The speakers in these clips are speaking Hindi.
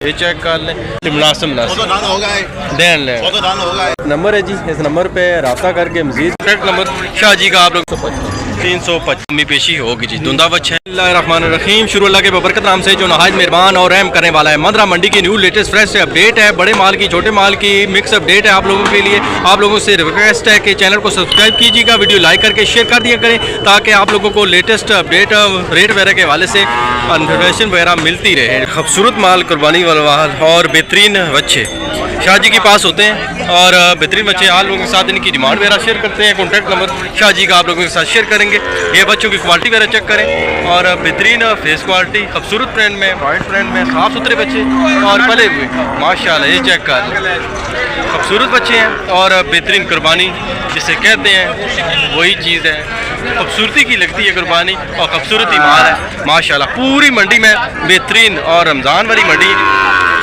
ये चेक कर लें, मुनासिब देन ले नंबर है जी। इस नंबर पे रब्ता करके मजीद कॉन्टैक्ट नंबर शाह जी का आप लोग 355 पेशी होगी जी। धुंधा बच्चा है। शुरू अल्लाह के बबरकत नाम से जो नहायत मेहरबान और रहम करने वाला है। मदरा मंडी की न्यू लेटेस्ट फ्रेश अपडेट है, बड़े माल की छोटे माल की मिक्स अपडेट है आप लोगों के लिए। आप लोगों से रिक्वेस्ट है कि चैनल को सब्सक्राइब कीजिएगा, वीडियो लाइक करके शेयर कर दिया करें ताकि आप लोगों को लेटेस्ट अपडेट रेट वगैरह के हवाले से इन्फॉर्मेशन वगैरह मिलती रहे। खूबसूरत माल कुर्बानी वाला और बेहतरीन बच्चे शाह जी के पास होते हैं और बेहतरीन बच्चे आप लोगों के साथ इनकी डिमांड वगैरह शेयर करते हैं। कॉन्टैक्ट नंबर शाह जी का आप लोगों के साथ शेयर करेंगे। ये बच्चों की क्वालिटी वगैरह चेक करें और बेहतरीन फेस क्वालिटी, खूबसूरत प्रिंट में, वाइट प्रिंट में, साफ़ सुथरे बच्चे और पले हुए माशाल्लाह। ये चेक कर खूबसूरत बच्चे हैं और बेहतरीन कुर्बानी जिसे कहते हैं वही चीज़ है। खूबसूरती की लगती है कुर्बानी और खूबसूरती माल है माशाल्लाह। पूरी मंडी में बेहतरीन और रमज़ान वाली मंडी,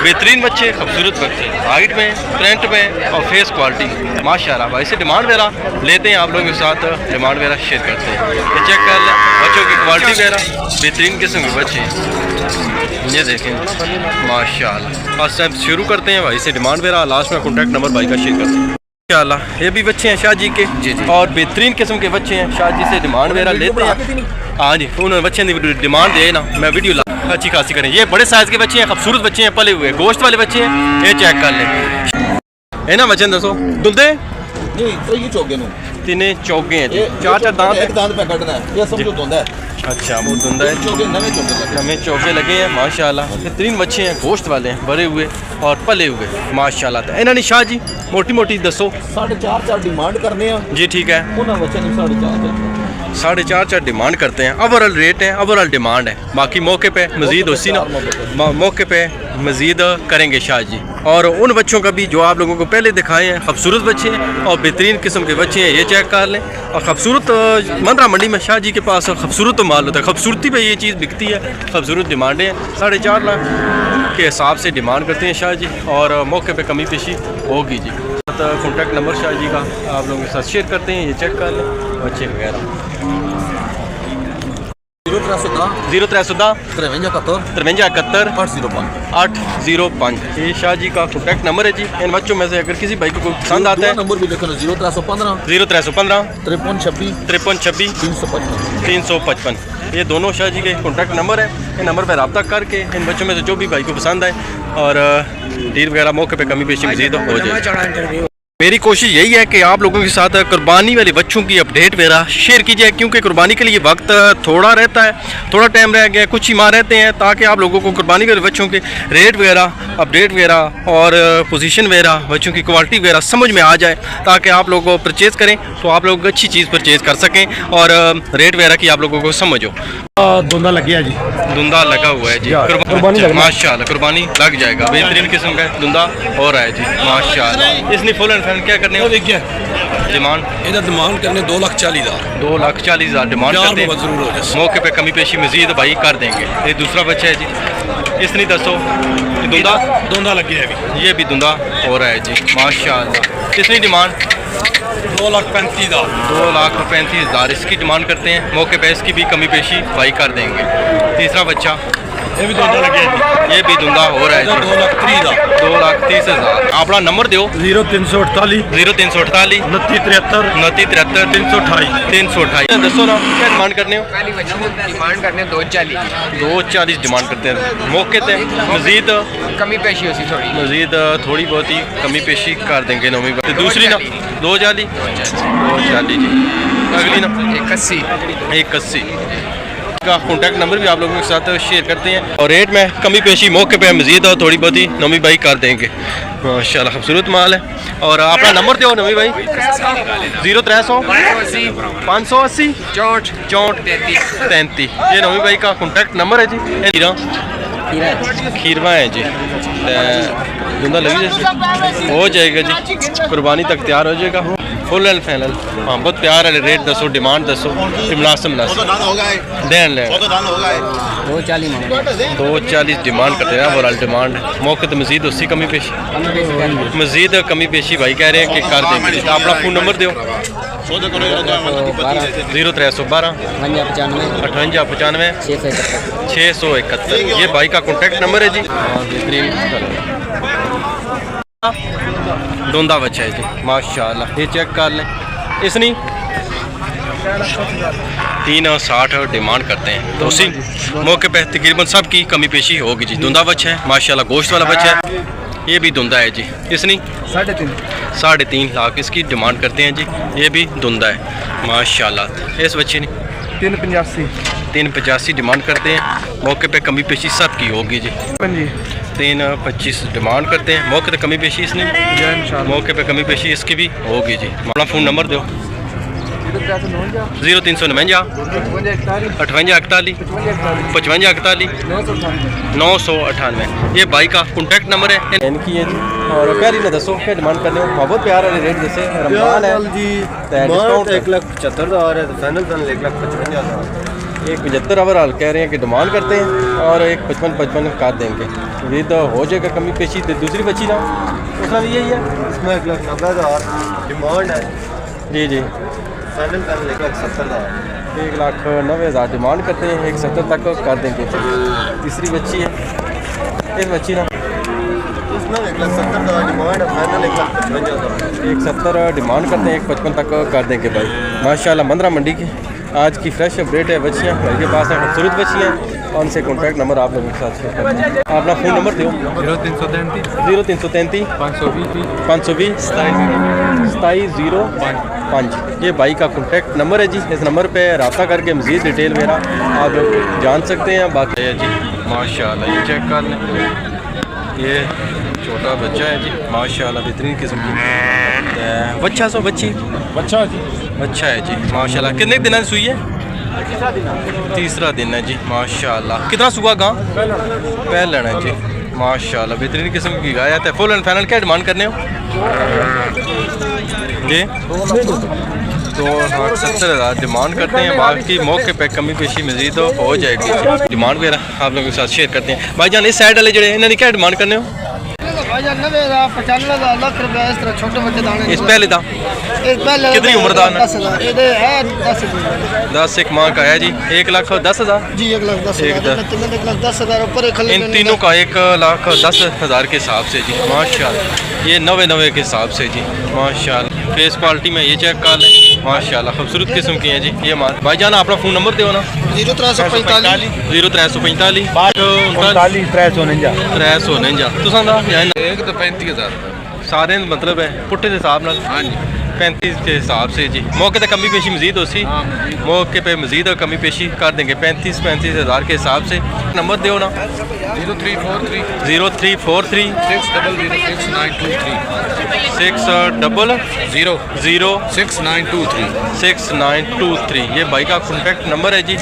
बेहतरीन बच्चे, खूबसूरत बच्चे, हाइट में, प्रिंट में और फेस क्वालिटी माशाल्लाह। भाई से डिमांड वगैरह लेते हैं आप लोगों के साथ, डिमांड वगैरह शेयर करते हैं। ये चेक कर लें बच्चों की क्वालिटी वगैरह, बेहतरीन किस्म के बच्चे ये देखें माशाल्लाह। फर्स्ट टाइम शुरू करते हैं भाई से डिमांड वगैरह, लास्ट में कॉन्टैक्ट नंबर भाई का शेयर करते हैं माशाल्लाह। ये भी बच्चे हैं शाह जी के जी और बेहतरीन किस्म के बच्चे हैं। शाह जी से डिमांड वगैरह लेते हैं। हाँ जी, उन्होंने बच्चे ने डिमांड दे ना, मैं वीडियो अच्छी खासी करें। ये बड़े साइज़ के बच्चे हैं, खूबसूरत बच्चे हैं, पले हुए गोश्त वाले बच्चे हैं। ये चेक कर लें है ना बच्चे दसो दुल्दे तीन चौगे हैं जी, चार दांत है। अच्छा वो धुंधा है, नवे चौके लगे हैं माशाल्लाह। बेहतरीन बच्चे हैं, गोश्त वाले हैं, भरे हुए और पले हुए माशाल्लाह। तो इन्होंने शाह जी मोटी मोटी दसो 4.5 डिमांड करने जी ठीक है। 4.5 डिमांड करते हैं। ओवरऑल रेट है, ओवरऑल डिमांड है, बाकी मौके पे मज़ीद उसी ना मौके पे मज़ीद करेंगे शाह जी। और उन बच्चों का भी जो आप लोगों को पहले दिखाए हैं, खूबसूरत बच्चे हैं और बेहतरीन किस्म के बच्चे हैं। ये चेक कर लें और खूबसूरत मंदरा मंडी में शाह जी के पास खूबसूरत माल होता है, खूबसूरती पे ये चीज़ बिकती है। खूबसूरत डिमांडें 4.5 लाख के हिसाब से डिमांड करते हैं शाह जी और मौके पे कमी पेशी होगी जी। कॉन्टैक्ट नंबर शाह जी का आप लोगों के साथ शेयर करते हैं। ये चेक कर लें बच्चे वगैरह 0310 53 71 805। ये शाह जी का कॉन्टैक्ट नंबर है जी। इन बच्चों में से अगर किसी भाई को पसंद आता है नंबर भी लिखना 0315 53 56 355। ये दोनों शाह जी के कॉन्टैक्ट नंबर है। इन नंबर पर रब्ता करके इन बच्चों में से जो भी भाई को पसंद आए और डील वगैरह मौके पे कमी पेशी मज़ीद हो जाए। मेरी कोशिश यही है कि आप लोगों के साथ कुर्बानी वाले बच्चों की अपडेट वगैरह शेयर की जाए, क्योंकि कुर्बानी के लिए वक्त थोड़ा रहता है, थोड़ा टाइम रह गया, कुछ ही माह रहते हैं, ताकि आप लोगों को कुर्बानी वाले बच्चों के रेट वगैरह, अपडेट वगैरह और पोजीशन वगैरह, बच्चों की क्वालिटी वगैरह समझ में आ जाए, ताकि आप लोग परचेज़ करें तो आप लोग अच्छी चीज़ परचेज़ कर सकें और रेट वगैरह की आप लोगों को समझ हो। धुंधा लग गया जी, धुंधा लगा हुआ है जी, माशाल्लाह कुर्बानी लग जाएगा। बेहतरीन किस्म का धुंधा हो रहा है जी माशाल्लाह। इसने फुल एंड फाइनल क्या करने डिमांड डिमांड करने 2,40,000 2,40,000 डिमांड करते हैं। जरूर हो जाए, मौके पे कमी पेशी मजीद भाई कर देंगे। ये दूसरा बच्चा है जी, इसने दसो धुंधा लग गया है, ये भी धुंधा हो रहा है जी माशाल्लाह। इसने डिमांड 2,35,000 2,35,000 इसकी डिमांड करते हैं। मौके पे इसकी भी कमी पेशी भाई कर देंगे। तीसरा बच्चा ये भी धुंधा लग गया, ये भी धुंधा हो रहा है 2,30,000। अपना नंबर दो 0348 0348 2973 2973 328 दसो ना क्या डिमांड करने हो? डिमांड करने 2,40 डिमांड करते हैं। मौके पे मजीद कमी पेशी होती थोड़ी, मजीद थोड़ी बहुत ही कमी पेशी कर देंगे। नौवीं दूसरी ना 2,40 जी। अगली ना 180 का कॉन्टैक्ट नंबर भी आप लोगों के साथ शेयर करते हैं और रेट में कमी पेशी मौके पे मजीद और थोड़ी बहुत ही नवी भाई कर देंगे माशाल्लाह। खूबसूरत माल है और अपना नंबर दो नवी भाई 0300 580 64 33। ये नवी भाई का कॉन्टैक्ट नंबर है जी। खीरवा है जी, धुंधा लगी जैसे हो जाएगा जी, कुर्बानी तक तैयार हो जाएगा। फुल एंड फाइनल हाँ बहुत प्यार वाले रेट दसो डिमांड दसो मुनासिब देन ले 240 डिमांड करते हैं ओवरऑल डिमांड मौके तो मजीद उसकी कमी पेशी मजीद कमी पेशी भाई कह रहे हैं कि कर देंगे अपना फ़ोन नंबर दो 0312 5895 671 ये भाई का कॉन्टैक्ट नंबर है जी धुंधा बच्चा है जी माशाल्लाह ये चेक कर लें इसनी 360 डिमांड करते हैं तो उसी मौके पे तकरीबन सब की कमी पेशी होगी जी धुंधा बच्चा है माशाल्लाह गोश्त वाला बच्चा है ये भी धुंधा है जी इसनी 3.5 लाख इसकी डिमांड करते हैं जी ये भी धुंधा है माशाल्लाह इस बच्चे ने 385 डिमांड करते हैं मौके पे कमी पेशी सब की होगी जी 325 डिमांड करते हैं मौके पे कमी पेशी इसने मौके पे कमी पेशी इसकी भी होगी जी अपना फ़ोन नंबर दो 0349 5841 5541 998 ये भाई का कॉन्टैक्ट नंबर है इनकी है जी और प्यारी ने दसो क्या डिमांड करने हो बहुत प्यार वाले रेट जैसे रमजान है जी डिस्काउंट 1,75,000 है फाइनल 1,55,000 एक 75 ओवरऑल कह रहे हैं कि डिमांड करते हैं और एक 55 कर देंगे ये तो हो जाएगा कमी पेशी दूसरी बच्ची ना उसका भी यही है इसमें 1,90,000 डिमांड है जी जी फाइनल 1,70,000 1,90,000 डिमांड करते हैं 1,70 तक कर देंगे तीसरी बच्ची है इस बच्ची ना इसमें 1,70,000 डिमांड है फाइनल 1,55,000 1,70 डिमांड करते हैं 1,55 तक कर देंगे भाई माशाल्लाह मंदरा मंडी की आज की फ्रेश अपडेट है बच्चियाँ भाई के पास है खूबसूरत बच्चियाँ और उनसे कॉन्टैक्ट नंबर आप लोगों के साथ शेयर करते हैं अपना फ़ोन नंबर दो 0333 520 2705 ये भाई का कॉन्टैक्ट नंबर है जी इस नंबर पे रब्ता करके मज़ीद डिटेल मेरा आप लोग जान सकते हैं बाकी है जी माशाल्लाह ये चेक कर लें ये छोटा बच्चा है जी माशाल्लाह बेहतरीन किस्म की बच्चा सो बच्ची अच्छा जी अच्छा है जी माशाल्लाह कितने दिन सुई है तीसरा दिन है जी माशाल्लाह कितना सुबह गाँ पहले है जी माशाल्लाह बेहतरीन किस्म की गाय है फुल एंड फाइनल क्या डिमांड करने हो जी 2,70,000 डिमांड करते हैं बाकी मौके पे कमी पेशी मजीद हो जाएगी डिमांड वगैरह आप लोगों के साथ शेयर करते हैं भाई जान इस साइड वाले जड़े इन्होंने क्या डिमांड करने हो 95,000 लाख रुपए इस तरह छोटे बच्चे दाने इस पहले था कितनी उम्र का 10 एक माह का है जी 1,10,000 जी 1,10,000 ऊपर इन तीनों का 1,10,000 के हिसाब से जी माशाल्लाह ये 90 के हिसाब से जी माशाल्लाह फेस क्वालिटी में ये चेक कर लें माशाल्लाह खूबसूरत किस्म की है जी ये भाई जान अपना फ़ोन नंबर दो ना 0345 0345 349 तुसां दा एक तो 35,000 सारे मतलब है पुट्ठे के हिसाब नाल हाँ जी 35 के हिसाब से जी मौके पे कमी पेशी मजीद होती मौके पे मजीद कमी पेशी कर देंगे 35,000 के हिसाब से नंबर दो ना 0343 0343 600 6923 6923 ये भाई का कॉन्टैक्ट नंबर है जी